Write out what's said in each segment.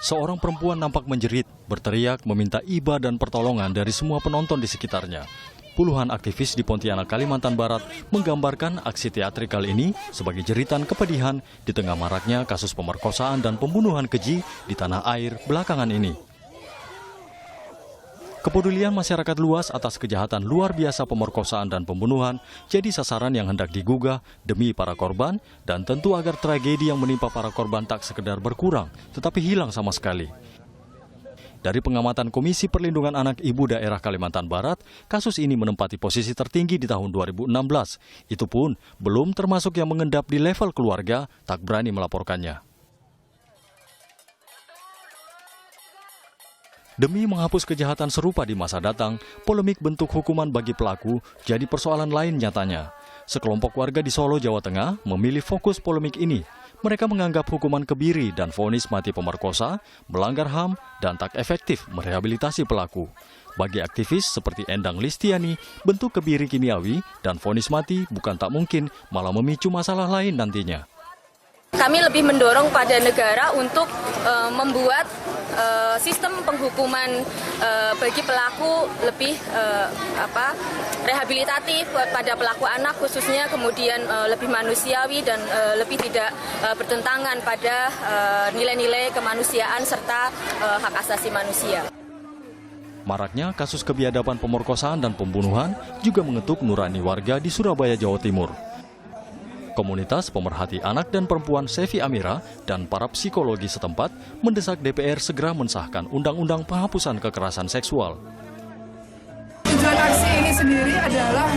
Seorang perempuan nampak menjerit, berteriak meminta iba dan pertolongan dari semua penonton di sekitarnya. Puluhan aktivis di Pontianak, Kalimantan Barat menggambarkan aksi teatrikal ini sebagai jeritan kepedihan di tengah maraknya kasus pemerkosaan dan pembunuhan keji di tanah air belakangan ini. Kepedulian masyarakat luas atas kejahatan luar biasa pemerkosaan dan pembunuhan jadi sasaran yang hendak digugah demi para korban dan tentu agar tragedi yang menimpa para korban tak sekedar berkurang, tetapi hilang sama sekali. Dari pengamatan Komisi Perlindungan Anak Ibu Daerah Kalimantan Barat, kasus ini menempati posisi tertinggi di tahun 2016. Itu pun belum termasuk yang mengendap di level keluarga tak berani melaporkannya. Demi menghapus kejahatan serupa di masa datang, polemik bentuk hukuman bagi pelaku jadi persoalan lain nyatanya. Sekelompok warga di Solo, Jawa Tengah memilih fokus polemik ini. Mereka menganggap hukuman kebiri dan vonis mati pemerkosa, melanggar HAM, dan tak efektif merehabilitasi pelaku. Bagi aktivis seperti Endang Listiani, bentuk kebiri kimiawi dan vonis mati bukan tak mungkin malah memicu masalah lain nantinya. Kami lebih mendorong pada negara untuk membuat sistem penghukuman bagi pelaku lebih rehabilitatif pada pelaku anak khususnya, kemudian lebih manusiawi dan lebih tidak bertentangan pada nilai-nilai kemanusiaan serta hak asasi manusia. Maraknya kasus kebiadaban pemerkosaan dan pembunuhan juga mengetuk nurani warga di Surabaya, Jawa Timur. Komunitas pemerhati anak dan perempuan Sevi Amira dan para psikologi setempat mendesak DPR segera mensahkan Undang-Undang Penghapusan Kekerasan Seksual. Tujuan aksi ini sendiri adalah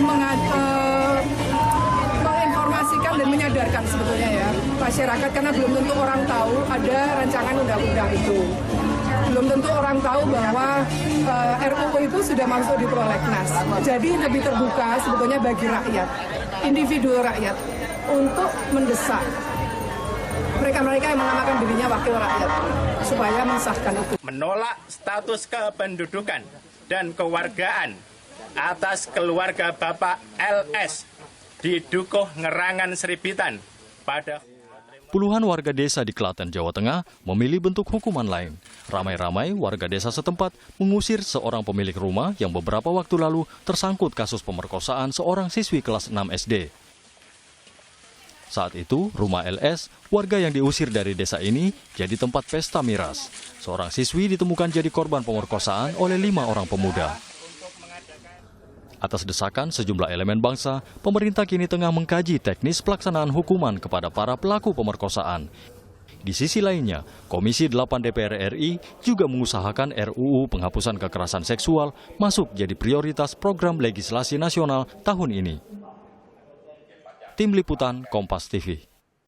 menginformasikan dan menyadarkan sebetulnya ya masyarakat, karena belum tentu orang tahu ada rancangan undang-undang itu. Belum tentu orang tahu bahwa RUU itu sudah masuk di prolegnas. Jadi lebih terbuka sebetulnya bagi rakyat, individu rakyat, untuk mendesak mereka-mereka yang menamakan dirinya wakil rakyat supaya mensahkan itu. Menolak status kependudukan dan kewargaan atas keluarga Bapak LS di Dukuh Ngerangan Seribitan pada Puluhan warga desa di Klaten, Jawa Tengah memilih bentuk hukuman lain. Ramai-ramai warga desa setempat mengusir seorang pemilik rumah yang beberapa waktu lalu tersangkut kasus pemerkosaan seorang siswi kelas 6 SD. Saat itu, rumah LS, warga yang diusir dari desa ini, jadi tempat pesta miras. Seorang siswi ditemukan jadi korban pemerkosaan oleh 5 orang pemuda. Atas desakan sejumlah elemen bangsa, pemerintah kini tengah mengkaji teknis pelaksanaan hukuman kepada para pelaku pemerkosaan. Di sisi lainnya, Komisi 8 DPR RI juga mengusahakan RUU Penghapusan Kekerasan Seksual masuk jadi prioritas program legislasi nasional tahun ini. Tim Liputan Kompas TV.